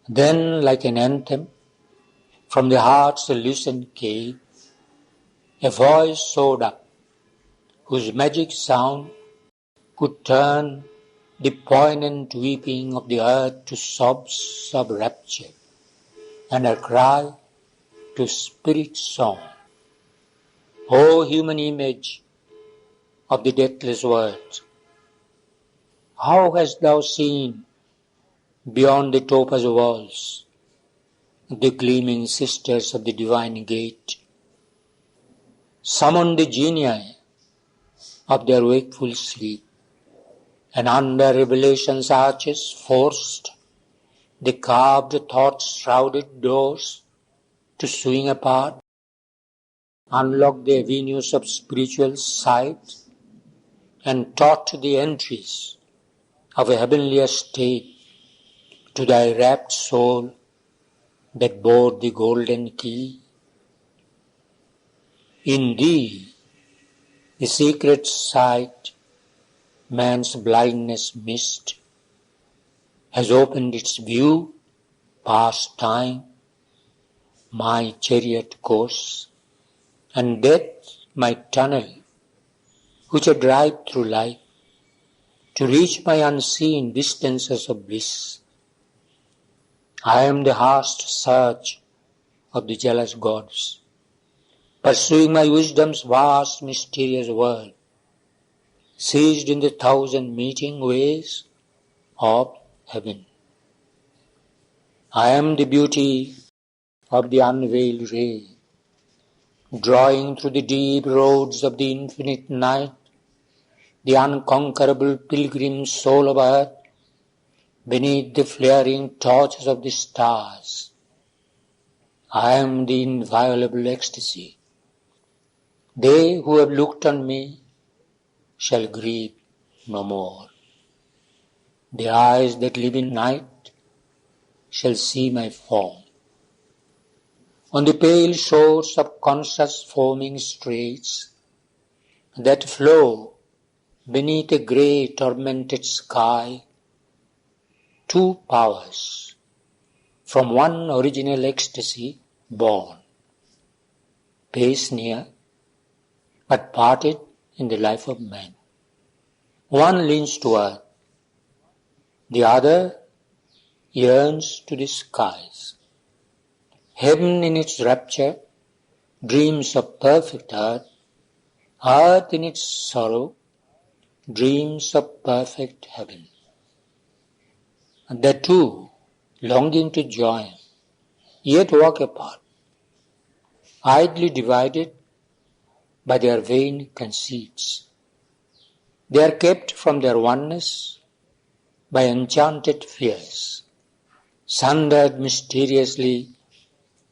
Then, like an anthem, from the heart's loosened cave, a voice soared up, whose magic sound could turn the poignant weeping of the earth to sobs of rapture, and her cry to spirit song. O human image of the deathless world, how hast thou seen beyond the topaz walls the gleaming sisters of the divine gate? Summon the genii of their wakeful sleep, and under revelation's arches forced the carved thought-shrouded doors to swing apart, unlock the avenues of spiritual sight, and taught the entries of a heavenlier state to thy rapt soul that bore the golden key. In thee, the secret sight man's blindness missed has opened its view past time, my chariot course, and death my tunnel, which I drive through life to reach my unseen distances of bliss. I am the harsh search of the jealous gods, pursuing my wisdom's vast mysterious world, seized in the thousand meeting ways of heaven. I am the beauty of the unveiled ray, drawing through the deep roads of the infinite night, the unconquerable pilgrim soul of earth, beneath the flaring torches of the stars. I am the inviolable ecstasy. They who have looked on me shall grieve no more. The eyes that live in night shall see my form. On the pale shores of conscious foaming straits that flow beneath a grey tormented sky, two powers from one original ecstasy born, pace near, but parted in the life of man. One leans to earth, the other yearns to the skies. Heaven in its rapture dreams of perfect earth, earth in its sorrow dreams of perfect heaven. And the two, longing to join, yet walk apart, idly divided by their vain conceits. They are kept from their oneness by enchanted fears, sundered mysteriously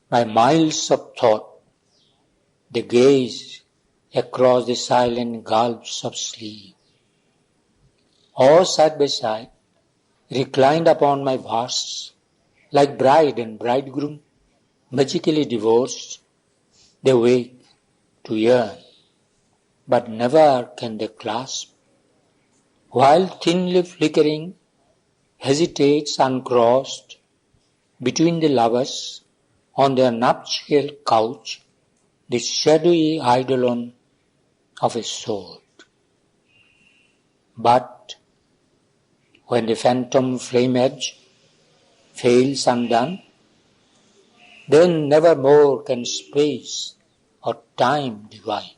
by miles of thought. They gaze across the silent gulfs of sleep, or side by side, reclined upon my vasts, like bride and bridegroom, magically divorced, they wake to yearn, but never can they clasp, while thinly flickering hesitates uncrossed between the lovers on their nuptial couch, the shadowy eidolon of a soul. But when the phantom flame edge fails undone, then never more can space or time divide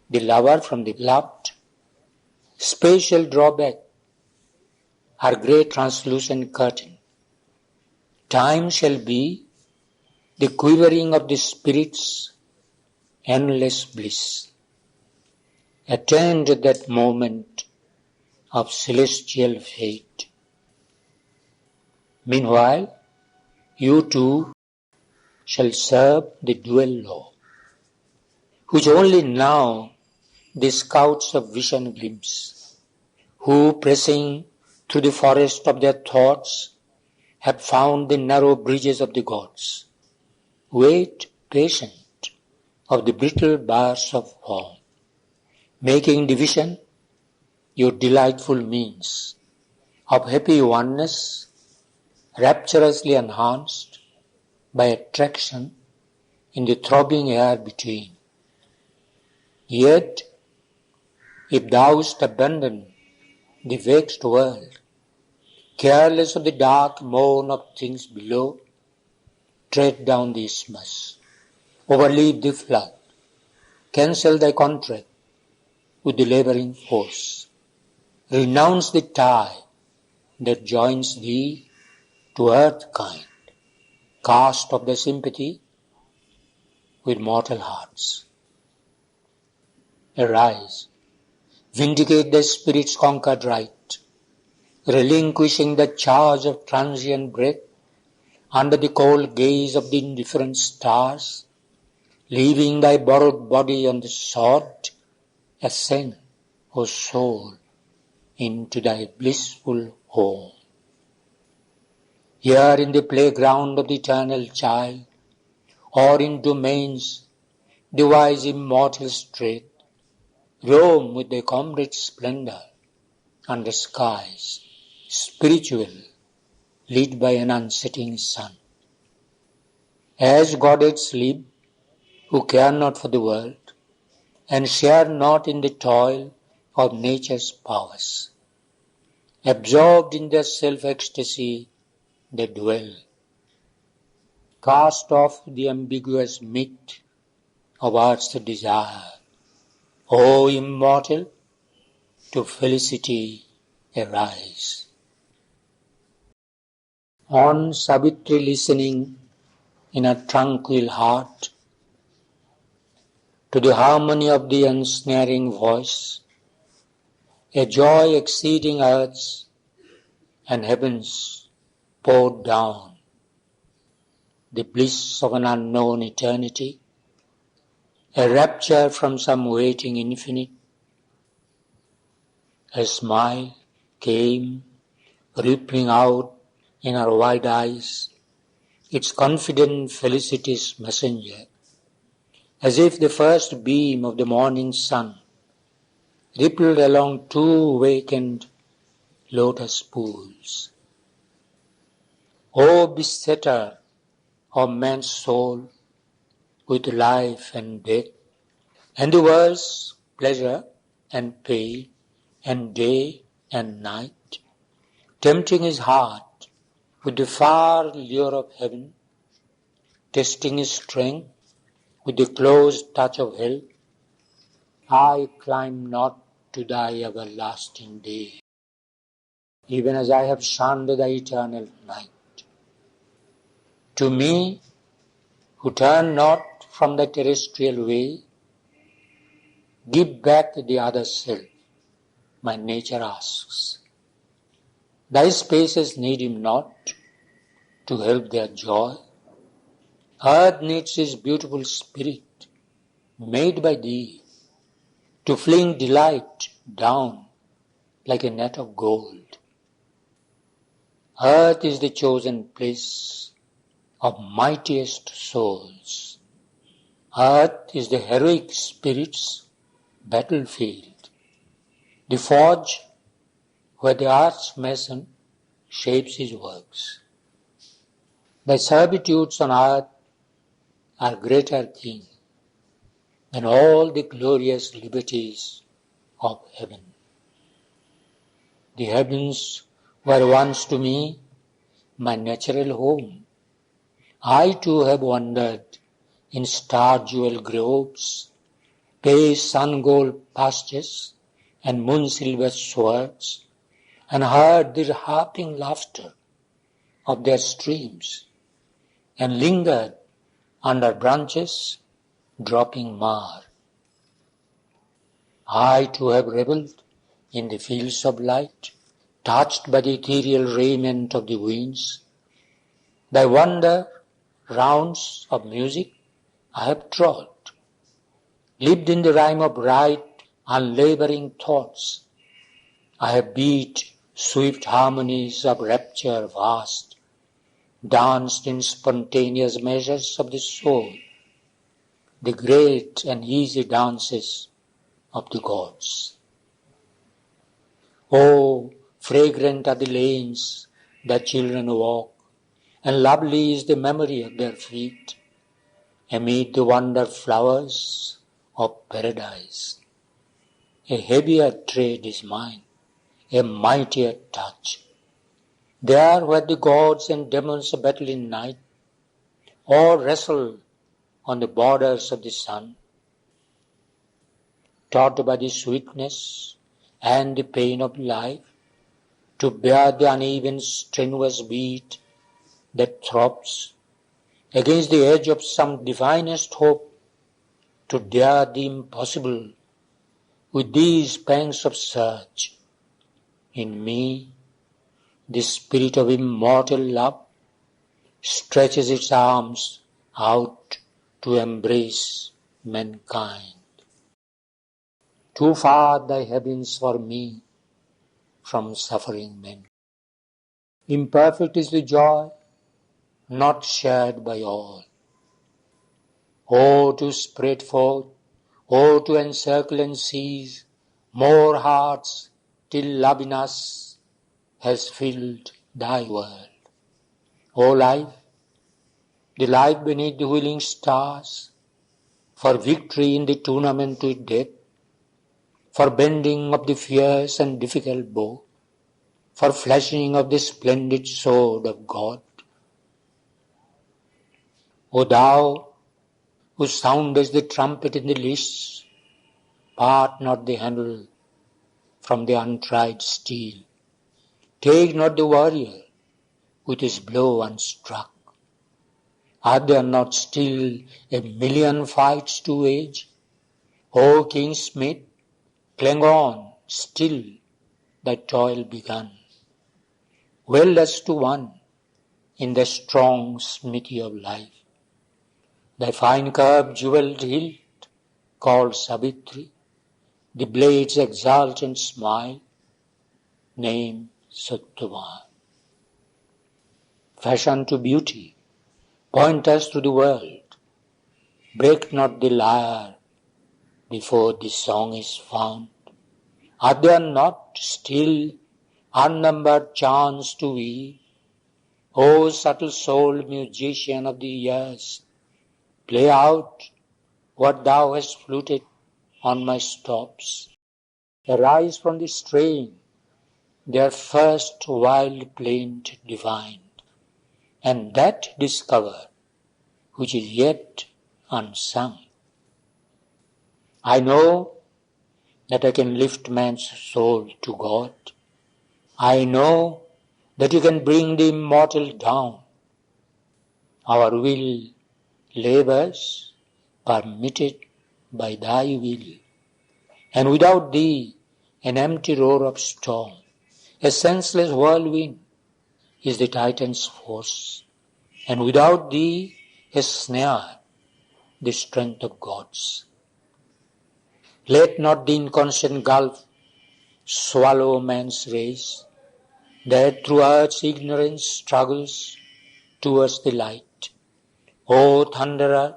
the lover from the loved. Space shall draw back her grey translucent curtain. Time shall be the quivering of the spirit's endless bliss. Attend that moment of celestial fate. Meanwhile, you too shall serve the dual law, which only now the scouts of vision glimpse, who, pressing through the forest of their thoughts, have found the narrow bridges of the gods. Wait patient of the brittle bars of form, making division your delightful means of happy oneness rapturously enhanced by attraction in the throbbing air between. Yet, if thou'st abandoned the vexed world, careless of the dark moan of things below, tread down the isthmus, overleap the flood, cancel thy contract with the labouring force, renounce the tie that joins thee to earth kind, cast off the sympathy with mortal hearts. Arise, vindicate the spirit's conquered right, relinquishing the charge of transient breath under the cold gaze of the indifferent stars, leaving thy borrowed body on the sod, ascend, O soul, into thy blissful home. Here in the playground of the eternal child, or in domains devise immortal straight, roam with thy comrade splendor under skies spiritual, lit by an unsetting sun. As goddess live, who care not for the world, and share not in the toil of nature's powers. Absorbed in their self-ecstasy, they dwell. Cast off the ambiguous myth of earth's desire. O immortal, to felicity arise. On Savitri listening in a tranquil heart to the harmony of the ensnaring voice, a joy exceeding earth's and heaven's poured down, the bliss of an unknown eternity, a rapture from some waiting infinite. A smile came rippling out in her wide eyes, its confident felicity's messenger, as if the first beam of the morning sun rippled along two vacant lotus pools. O besetter of man's soul with life and death, and the world's pleasure and pain, and day and night, tempting his heart with the far lure of heaven, testing his strength with the close touch of hell, I climb not to thy everlasting day, even as I have shunned thy eternal night. To me, who turn not from the terrestrial way, give back the other self, my nature asks. Thy spaces need him not to help their joy. Earth needs his beautiful spirit, made by thee, to fling delight down like a net of gold. Earth is the chosen place of mightiest souls. Earth is the heroic spirit's battlefield, the forge where the art's mason shapes his works. Thy servitudes on earth are greater, King, than all the glorious liberties of heaven. The heavens were once to me my natural home. I too have wandered in star-jewel groves, pale sun-gold pastures, and moon-silver swords, and heard the harping laughter of their streams, and lingered under branches dropping myrrh. I too have revelled in the fields of light, touched by the ethereal raiment of the winds. Thy wonder rounds of music I have trod, lived in the rhyme of bright, unlaboring thoughts. I have beat swift harmonies of rapture vast, danced in spontaneous measures of the soul, the great and easy dances of the gods. Oh, fragrant are the lanes that children walk, and lovely is the memory of their feet amid the wonder flowers of paradise. A heavier tread is mine, a mightier touch. There where the gods and demons battle in night, or wrestle on the borders of the sun, taught by the sweetness and the pain of life, to bear the uneven strenuous beat that throbs against the edge of some divinest hope, to dare the impossible with these pangs of search. In me, the spirit of immortal love stretches its arms out to embrace mankind. Too far thy heavens for me from suffering men. Imperfect is the joy not shared by all. Oh, to spread forth, oh, to encircle and seize more hearts till love in us has filled thy world. O life, the life beneath the wheeling stars, for victory in the tournament with death, for bending of the fierce and difficult bow, for flashing of the splendid sword of God. O thou who soundest the trumpet in the lists, part not the handle from the untried steel. Take not the warrior with his blow unstruck. Are there not still 1,000,000 fights to wage? O King Smith, cling on, still thy toil begun. Weld us to one in the strong smithy of life. Thy fine curved jewelled hilt, called Savitri, the blade's exultant smile, name Sattva. Fashion to beauty, point us to the world. Break not the lyre before the song is found. Are there not still unnumbered chants to weave? O subtle-souled musician of the years, play out what thou hast fluted on my stops. Arise from the strain, their first wild plaint divined, and that discover which is yet unsung. I know that I can lift man's soul to God. I know that you can bring the immortal down. Our will labors permitted by thy will, and without thee an empty roar of storm, a senseless whirlwind is the Titan's force, and without thee a snare, the strength of gods. Let not the inconstant gulf swallow man's race, that through earth's ignorance struggles towards the light. O Thunderer,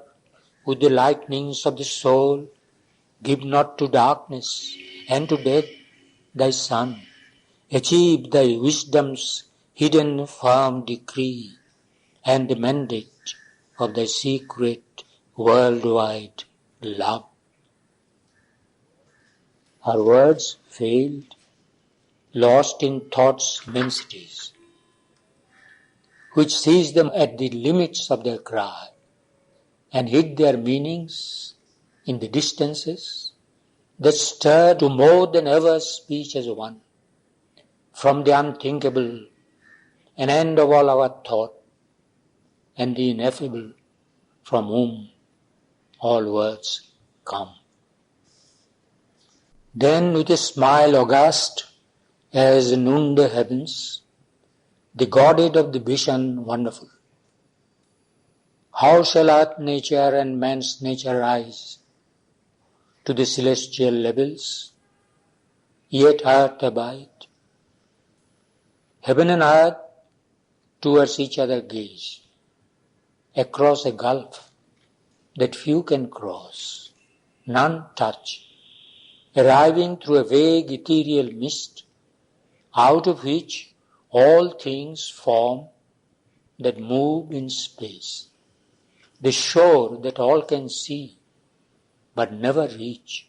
with the lightnings of the soul, give not to darkness and to death thy son. Achieve thy wisdom's hidden firm decree, and the mandate of thy secret worldwide love. Our words failed, lost in thought's immensities, which seized them at the limits of their cry, and hid their meanings in the distances that stir to more than ever speech as one. From the unthinkable, an end of all our thought, and the ineffable, from whom all words come. Then with a smile august as noonday heavens, the godhead of the vision wonderful. How shall earth nature and man's nature rise to the celestial levels, yet earth abide? Heaven and earth towards each other gaze, across a gulf that few can cross, none touch, arriving through a vague ethereal mist, out of which all things form that move in space, the shore that all can see but never reach.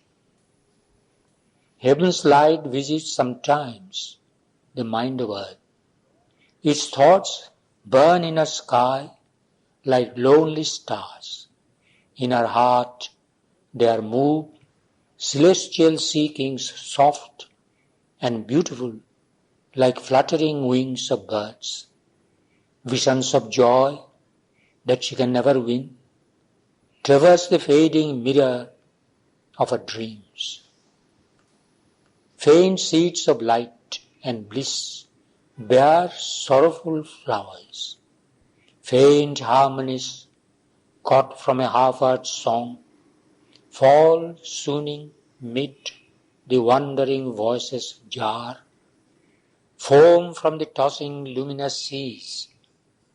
Heaven's light visits sometimes the mind of earth. Its thoughts burn in a sky like lonely stars. In our heart they are moved, celestial seekings soft and beautiful like fluttering wings of birds. Visions of joy that she can never win traverse the fading mirror of her dreams. Faint seeds of light and bliss bear sorrowful flowers. Faint harmonies caught from a half-heard song fall swooning mid the wandering voices jar. Foam from the tossing luminous seas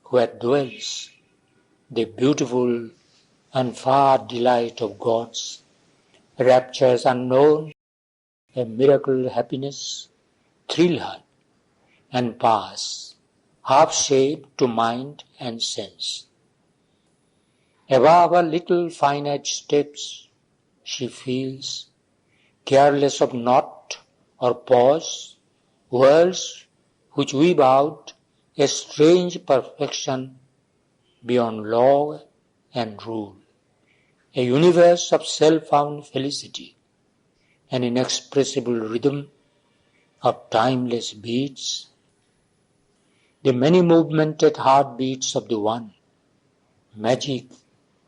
where dwells the beautiful and far delight of God's raptures unknown. A miracle happiness thrill her and pass, half-shaped to mind and sense. Above her little finite steps she feels, careless of knot or pause, worlds which weave out a strange perfection beyond law and rule, a universe of self-found felicity, an inexpressible rhythm of timeless beats, the many-movemented heartbeats of the One, magic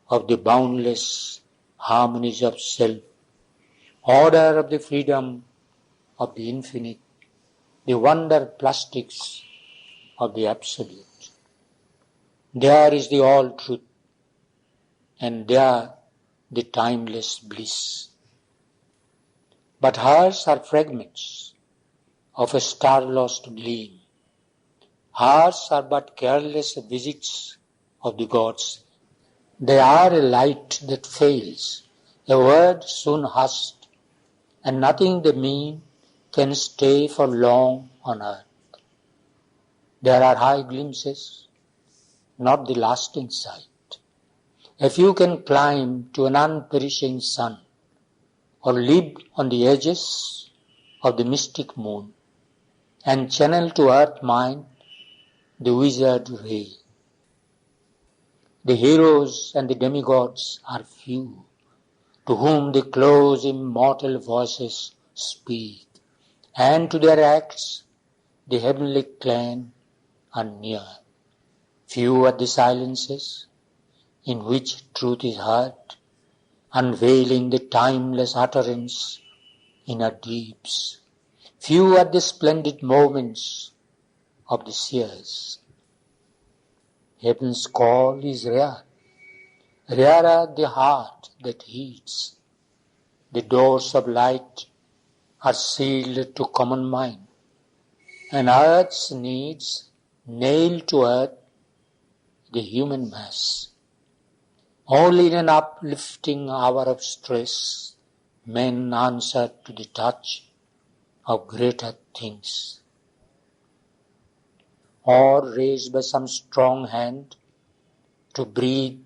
of the boundless harmonies of self, order of the freedom of the infinite, the wonder plastics of the absolute. There is the all-truth, and there the timeless bliss. But hers are fragments of a star-lost gleam. Hers are but careless visits of the gods. They are a light that fails, a word soon hushed, and nothing they mean can stay for long on earth. There are high glimpses, not the lasting sight. A few can climb to an unperishing sun, or live on the edges of the mystic moon, and channel to earth mind the wizard ray. The heroes and the demigods are few, to whom the close immortal voices speak, and to their acts the heavenly clan are near. Few are the silences in which truth is heard, unveiling the timeless utterance in her deeps. Few are the splendid moments of the seers. Heaven's call is rare, rarer the heart that heeds. The doors of light are sealed to common mind, and earth's needs nail to earth the human mass. Only in an uplifting hour of stress men answer to the touch of greater things. Or raised by some strong hand to breathe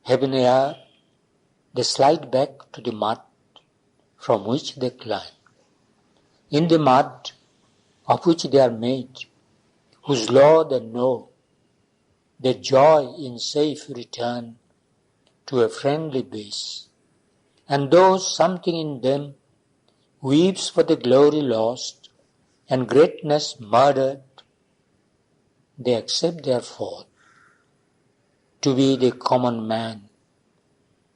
heaven air, they slide back to the mud from which they climb. In the mud of which they are made, whose law they know, they joy in safe return to a friendly base. And though something in them weeps for the glory lost and greatness murdered, they accept their fall. To be the common man,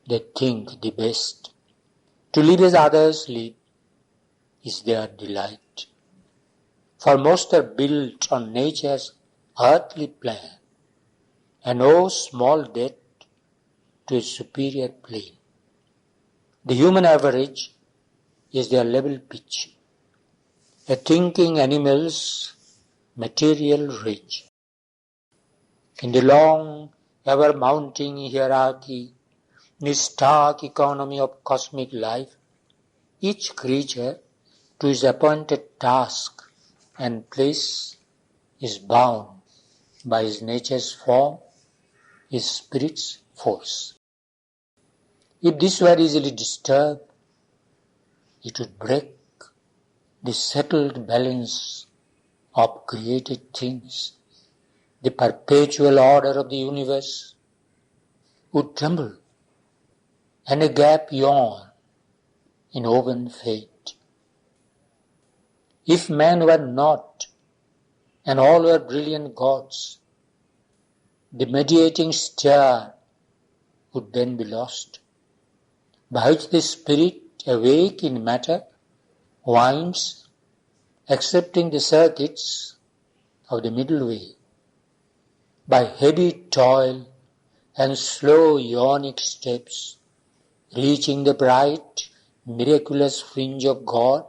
they think the best. To live as others live is their delight. For most are built on nature's earthly plan, and owe small debt to a superior plane. The human average is their level pitch, a thinking animal's material ridge. In the long, ever-mounting hierarchy, this stark economy of cosmic life, each creature to his appointed task and place is bound by his nature's form, his spirit's force. If this were easily disturbed, it would break the settled balance of created things. The perpetual order of the universe would tremble, and a gap yawn in open fate. If man were not, and all were brilliant gods, the mediating star would then be lost, by which the spirit, awake in matter, winds, accepting the circuits of the middle way, by heavy toil and slow ionic steps, reaching the bright, miraculous fringe of God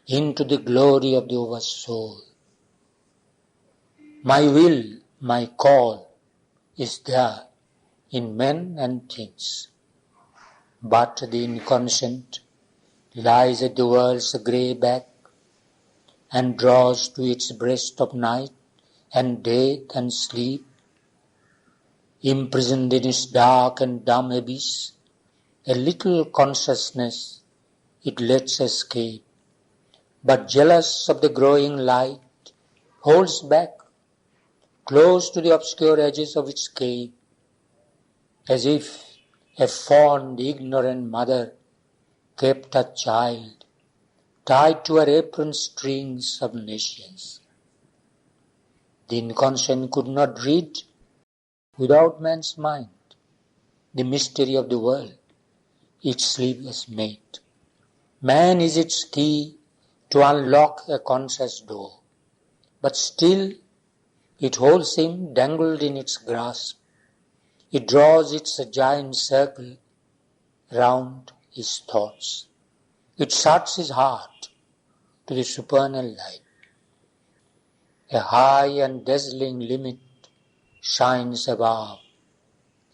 into the glory of the oversoul. My will, my call is there in men and things, but the inconscient lies at the world's grey back and draws to its breast of night and death and sleep, imprisoned in its dark and dumb abyss. A little consciousness it lets escape, but jealous of the growing light, holds back, close to the obscure edges of its cave, as if a fond, ignorant mother kept her child tied to her apron strings of nations. The inconscient could not read, without man's mind, the mystery of the world, its sleepless mate. Man is its key to unlock a conscious door, but still it holds him dangled in its grasp. It draws its giant circle round his thoughts. It shuts his heart to the supernal light. A high and dazzling limit shines above.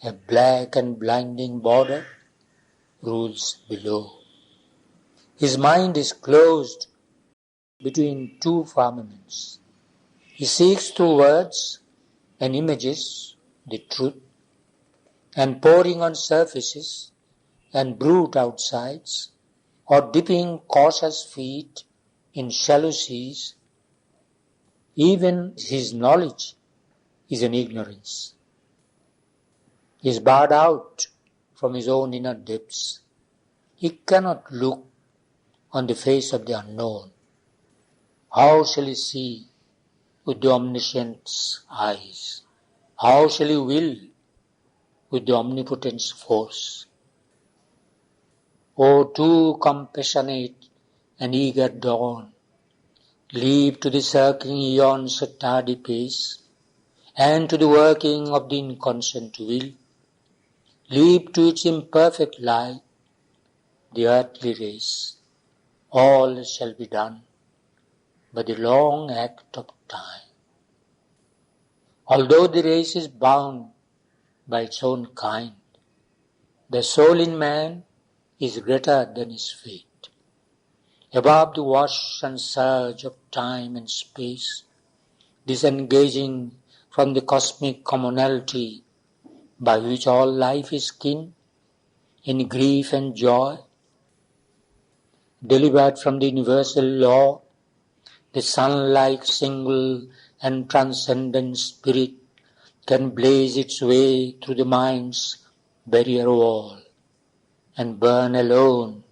A black and blinding border rules below. His mind is closed between two firmaments. He seeks through words and images the truth, and poring on surfaces and brute outsides, or dipping cautious feet in shallow seas, even his knowledge is an ignorance. He is barred out from his own inner depths. He cannot look on the face of the unknown. How shall he see with the omniscient's eyes? How shall he will with the omnipotent's force? O too compassionate and eager dawn, leave to the circling eons a tardy pace, and to the working of the inconscient will, leave to its imperfect light the earthly race. All shall be done by the long act of time. Although the race is bound by its own kind, the soul in man is greater than his fate. Above the wash and surge of time and space, disengaging from the cosmic commonality by which all life is kin, in grief and joy, delivered from the universal law, the sun-like single and transcendent spirit can blaze its way through the mind's barrier wall and burn alone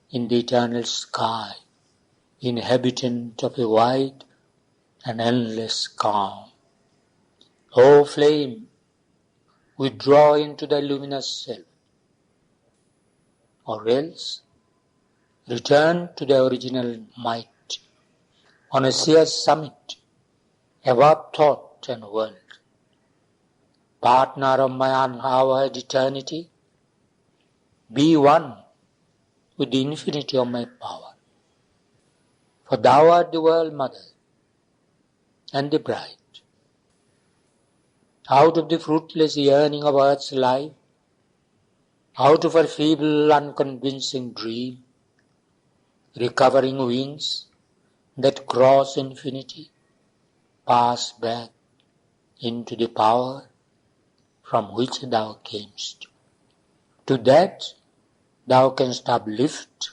in the eternal sky, inhabitant of a wide and endless calm. O flame, withdraw into thy luminous self, or else return to the original might on a sheer summit above thought and world. Partner of my unhowered eternity, be one with the infinity of my power. For thou art the world mother and the bride. Out of the fruitless yearning of earth's life, out of her feeble, unconvincing dream, recovering wings that cross infinity, pass back into the power from which thou camest. To that thou canst uplift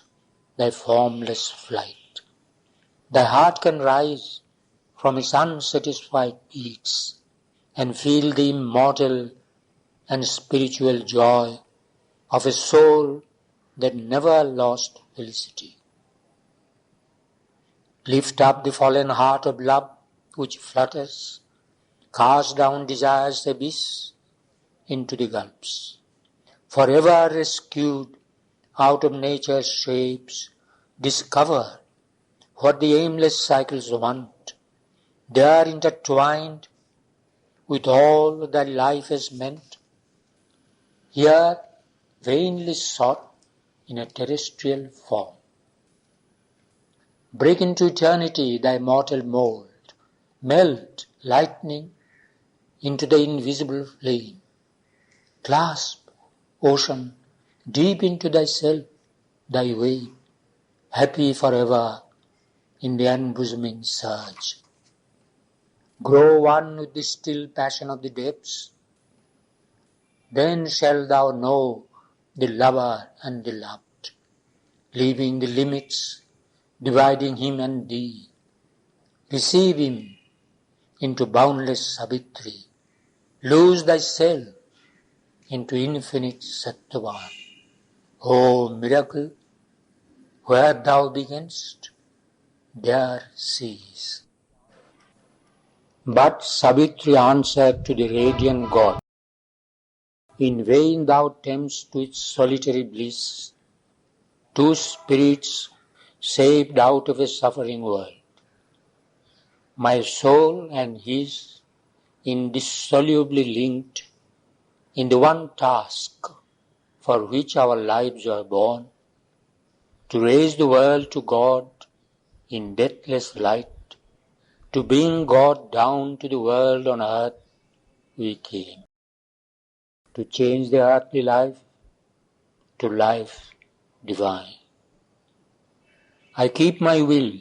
thy formless flight. Thy heart can rise from its unsatisfied peaks and feel the immortal and spiritual joy of a soul that never lost felicity. Lift up the fallen heart of love which flutters, cast down desire's abyss into the gulfs. Forever rescued out of nature's shapes, discover what the aimless cycles want. They are intertwined with all that life has meant, here vainly sought in a terrestrial form. Break into eternity thy mortal mold, melt, lightning, into the invisible flame. Clasp, ocean, deep into thyself, thy wave, happy forever in the unbosoming surge. Grow one with the still passion of the depths, then shalt thou know the lover and the loved, leaving the limits dividing him and thee. Receive him into boundless Savitri. Lose thyself into infinite Sattvan. O miracle, where thou beganst, there cease. But Savitri answered to the radiant God, in vain thou temptst to its solitary bliss two spirits saved out of a suffering world. My soul and his indissolubly linked in the one task for which our lives are born, to raise the world to God in deathless light, to bring God down to the world on earth we came, to change the earthly life to life divine. I keep my will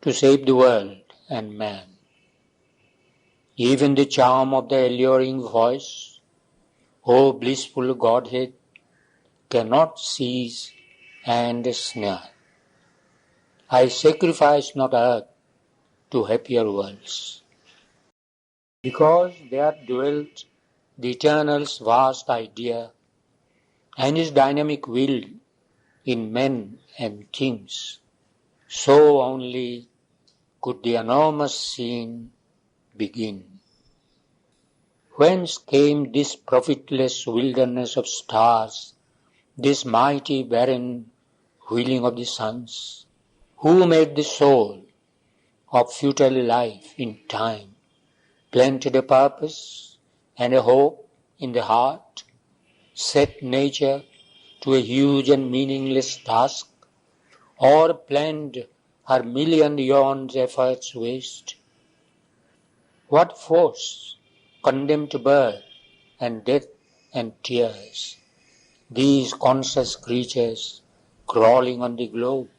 to save the world and man. Even the charm of the alluring voice, O blissful Godhead, cannot seize and snare. I sacrifice not earth to happier worlds, because there dwelt the Eternal's vast idea and his dynamic will in men and things. So only could the enormous scene begin. Whence came this profitless wilderness of stars, this mighty barren wheeling of the suns? Who made the soul of futile life in time, planted a purpose and a hope in the heart, set nature to a huge and meaningless task, or planned her million yearns efforts waste? What force condemned birth and death and tears, these conscious creatures crawling on the globe?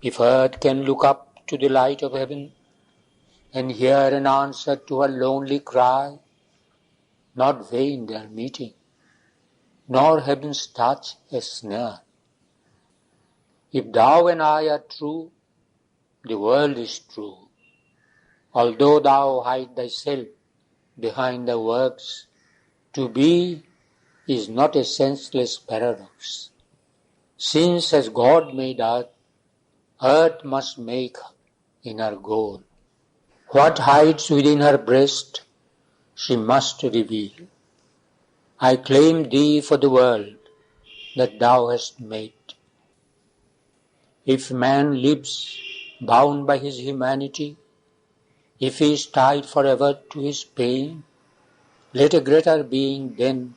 If earth can look up to the light of heaven and hear an answer to her lonely cry, not vain their meeting, nor heaven's touch a snare. If thou and I are true, the world is true. Although thou hide thyself behind the works, to be is not a senseless paradox. Since as God made earth, earth must make in her goal. What hides within her breast, she must reveal. I claim thee for the world that thou hast made. If man lives bound by his humanity, if he is tied forever to his pain, let a greater being then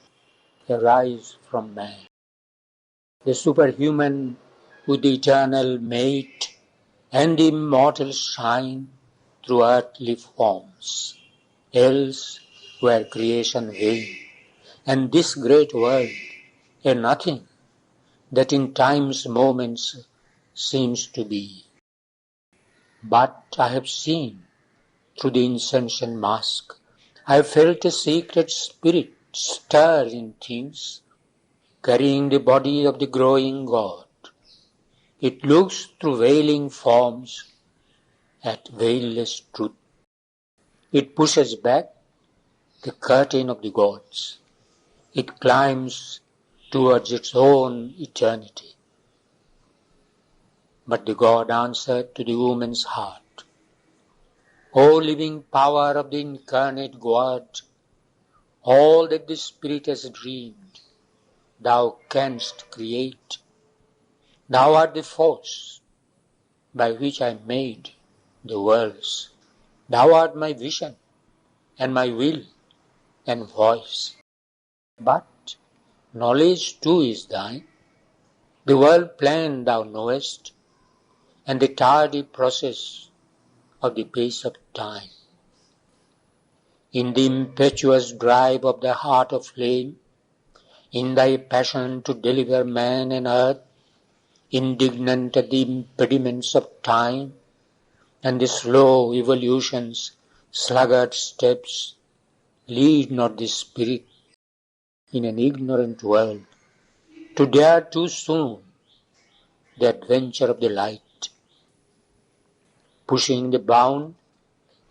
arise from man, the superhuman with the eternal mate, and the immortal shine through earthly forms. Else were creation vain, and this great world a nothing that in time's moments seems to be. But I have seen through the insentient mask I felt a secret spirit stir in things, carrying the body of the growing God. It looks through veiling forms at veilless truth. It pushes back the curtain of the gods. It climbs towards its own eternity. But the God answered to the woman's heart, O living power of the incarnate God, all that the Spirit has dreamed, thou canst create. Thou art the force by which I made the worlds. Thou art my vision and my will and voice. But knowledge too is thine. The world plan thou knowest, and the tardy process of the pace of time. In the impetuous drive of thy heart of flame, in thy passion to deliver man and earth, indignant at the impediments of time, and the slow evolution's sluggard steps, lead not the spirit in an ignorant world to dare too soon the adventure of the light. Pushing the bound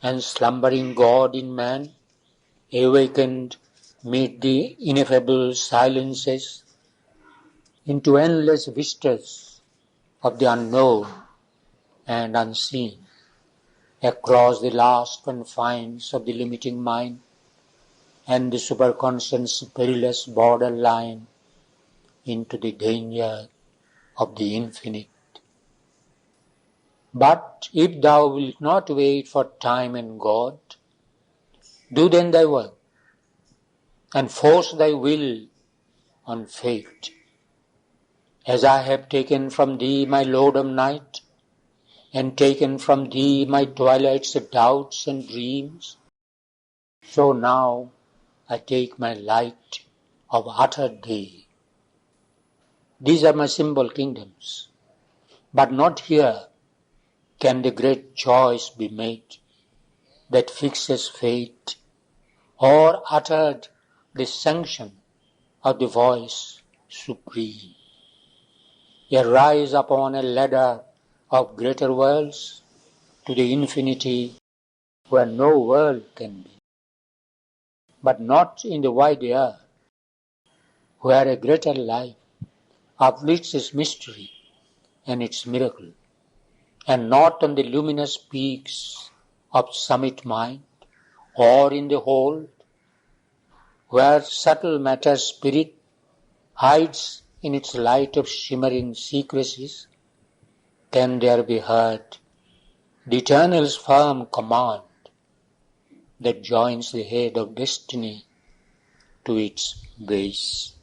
and slumbering God in man, awakened mid the ineffable silences into endless vistas of the unknown and unseen, across the last confines of the limiting mind and the superconscious perilous border line into the danger of the infinite. But if thou wilt not wait for time and God, do then thy work, and force thy will on fate. As I have taken from thee my load of night, and taken from thee my twilight's doubts and dreams, so now I take my light of utter day. These are my symbol kingdoms, but not here can the great choice be made that fixes fate, or uttered the sanction of the voice supreme. Arise upon a ladder of greater worlds to the infinity where no world can be, but not in the wide air where a greater life uplifts its mystery and its miracle, and not on the luminous peaks of summit mind, or in the hold where subtle matter spirit hides in its light of shimmering secrecies, can there be heard the Eternal's firm command that joins the head of destiny to its base.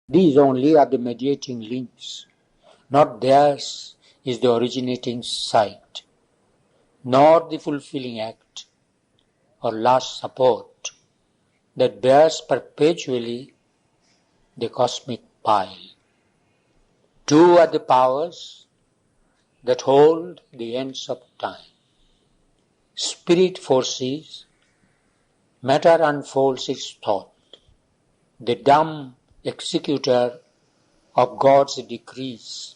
These only are the mediating links, not theirs is the originating sight, nor the fulfilling act or last support that bears perpetually the cosmic pile. Two are the powers that hold the ends of time. Spirit foresees, matter unfolds its thought. The dumb executor of God's decrees,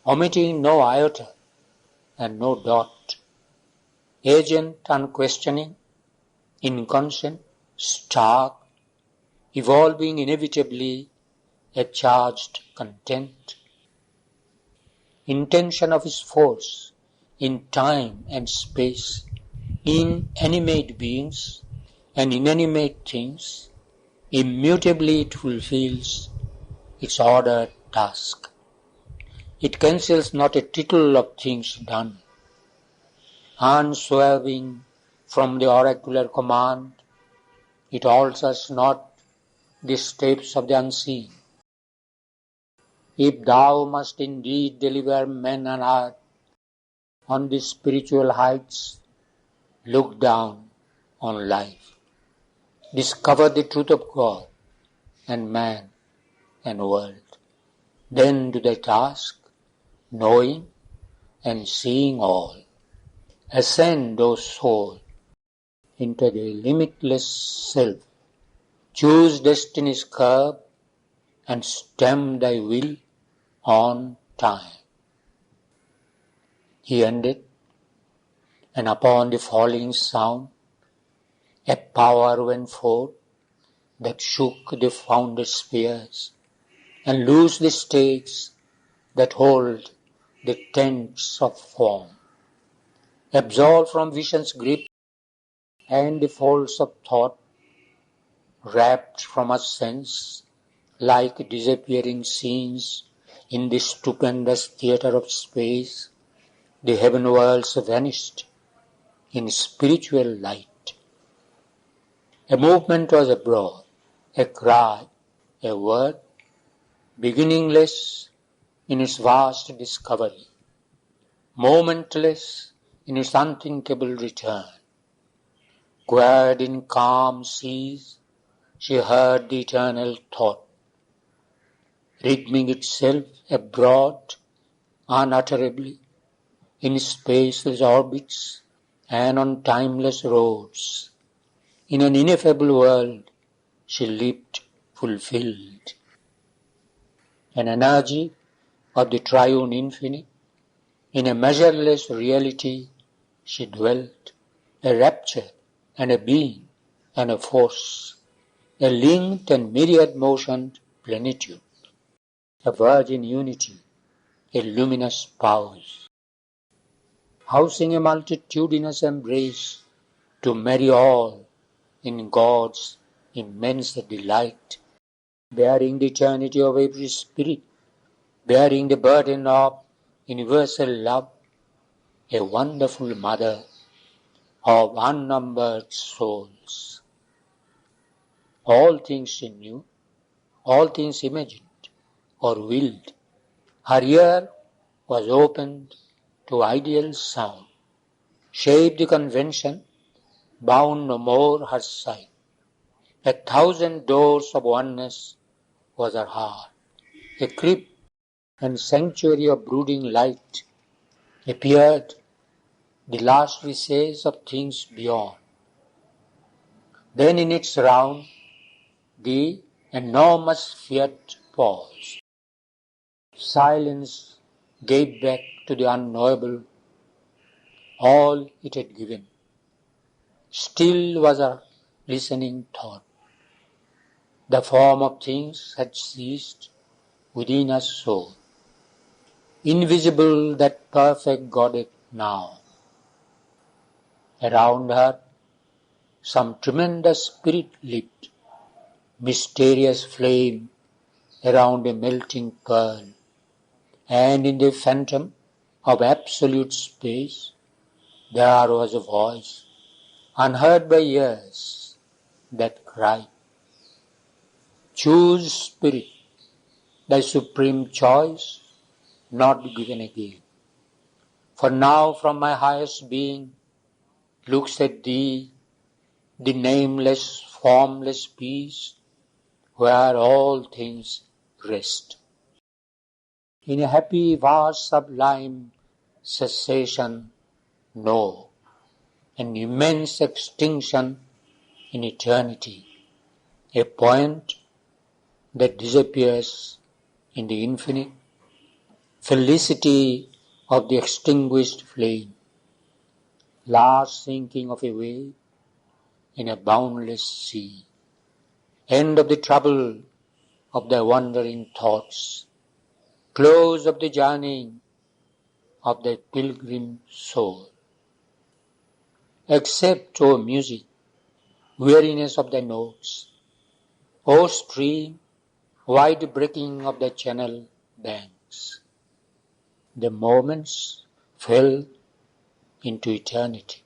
omitting no iota and no dot. Agent unquestioning, inconscient, stark, evolving inevitably a charged content. Intention of his force in time and space, in animate beings and inanimate things, immutably it fulfills its ordered task. It cancels not a tittle of things done. Unswerving from the oracular command, it alters not the steps of the unseen. If thou must indeed deliver men and earth on the spiritual heights, look down on life. Discover the truth of God and man and world. Then do thy task, knowing and seeing all. Ascend, O soul, into the limitless self. Choose destiny's curb and stem thy will on time. He ended, and upon the falling sound, a power went forth that shook the founded spheres and loosed the stakes that hold the tents of form. Absolved from vision's grip and the folds of thought, wrapped from us sense, like disappearing scenes in the stupendous theatre of space, the heaven worlds vanished in spiritual light. A movement was abroad, a cry, a word, beginningless in its vast discovery, momentless in its unthinkable return. Quiet in calm seas, she heard the eternal thought, rhythming itself abroad unutterably in spaceless orbits and on timeless roads. In an ineffable world, she lived fulfilled. An energy of the triune infinite, in a measureless reality, she dwelt, a rapture and a being and a force, a linked and myriad-motioned plenitude, a virgin unity, a luminous pulse, housing a multitudinous embrace to marry all in God's immense delight, bearing the eternity of every spirit, bearing the burden of universal love, a wonderful mother of unnumbered souls. All things she knew, all things imagined or willed. Her ear was opened to ideal sound, shaped the convention, bound no more her sight. 1,000 doors of oneness was her heart, a crypt and sanctuary of brooding light. Appeared the last recess of things beyond. Then in its round, the enormous fiat paused. Silence gave back to the unknowable all it had given. Still was our listening thought. The form of things had ceased within her soul. Invisible that perfect Godhead now. Around her some tremendous spirit lit, mysterious flame around a melting pearl, and in the phantom of absolute space there was a voice, unheard by ears, that cried, "Choose, Spirit, thy supreme choice, not given again. For now from my highest being looks at thee, the nameless, formless peace, where all things rest. In a happy, vast, sublime cessation, no, an immense extinction in eternity, a point that disappears in the infinite, felicity of the extinguished flame, last sinking of a wave in a boundless sea, end of the trouble of thy wandering thoughts, close of the journeying of thy pilgrim soul. Accept, O music, weariness of thy notes, O stream, wide breaking of thy channel banks. The moments fell into eternity.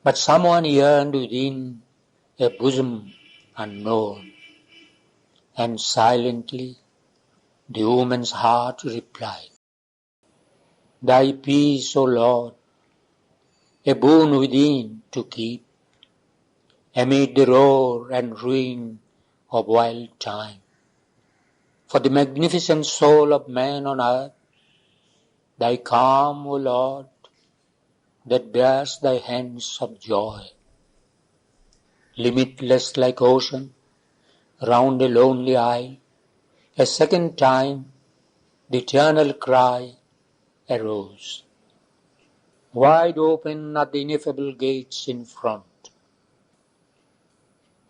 But someone yearned within a bosom unknown, and silently the woman's heart replied, Thy peace, O Lord, a boon within to keep, amid the roar and ruin of wild time. For the magnificent soul of man on earth, thy calm, O Lord, that bears thy hands of joy. limitless like ocean, round a lonely isle. A second time the eternal cry arose. Wide open are the ineffable gates in front.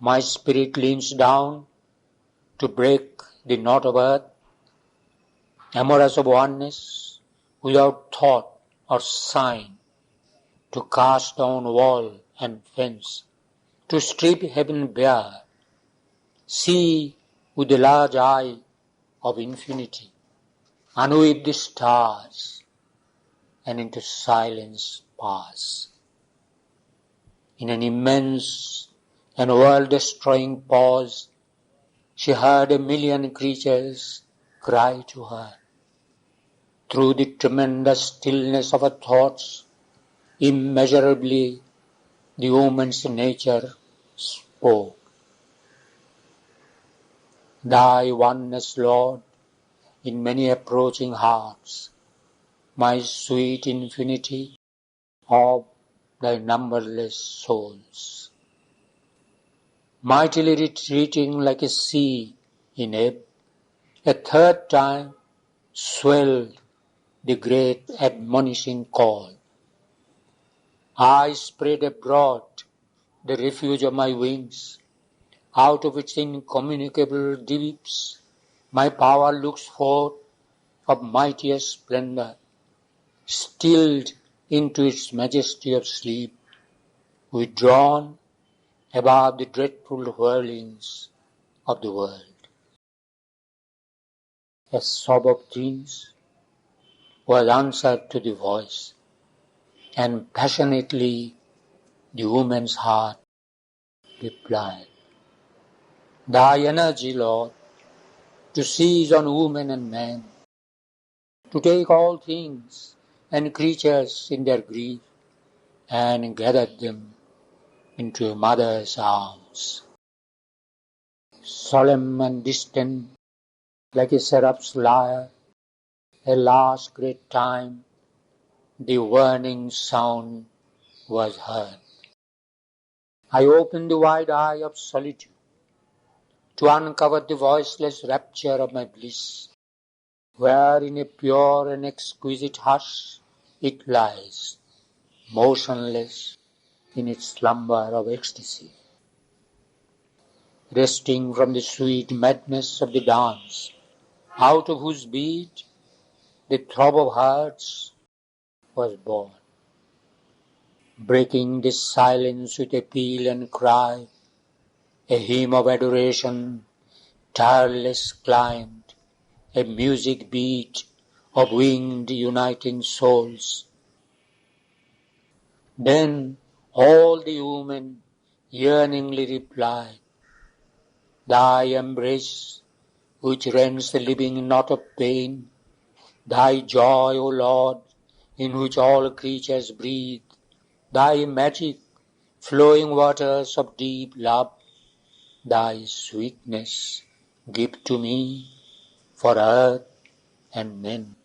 My spirit leans down to break the knot of earth, amorous of oneness, without thought or sign, to cast down wall and fence, to strip heaven bare, see with the large eye of infinity, unweave the stars, and into silence pass. In an immense and world-destroying pause, she heard a million creatures cry to her. Through the tremendous stillness of her thoughts, immeasurably the woman's nature spoke. Thy oneness, Lord, in many approaching hearts, my sweet infinity of thy numberless souls. Mightily retreating like a sea in ebb, a third time swelled the great admonishing call. I spread abroad the refuge of my wings. Out of its incommunicable deeps, my power looks forth of mightiest splendor, stilled into its majesty of sleep, withdrawn above the dreadful whirlings of the world. A sob of dreams was answered to the voice, and passionately the woman's heart replied, Thy energy, Lord, to seize on woman and man, to take all things and creatures in their grief, and gather them into a mother's arms. Solemn and distant, like a seraph's lyre, a last great time, the warning sound was heard. I opened the wide eye of solitude to uncover the voiceless rapture of my bliss, where in a pure and exquisite hush it lies, motionless in its slumber of ecstasy, resting from the sweet madness of the dance, out of whose beat the throb of hearts was born. Breaking this silence with a peal and cry, a hymn of adoration, tireless climbed, a music beat of winged uniting souls. Then all the women yearningly replied, Thy embrace, which rends the living knot of pain, Thy joy, O Lord, in which all creatures breathe, Thy magic, flowing waters of deep love, Thy sweetness, give to me for earth and men.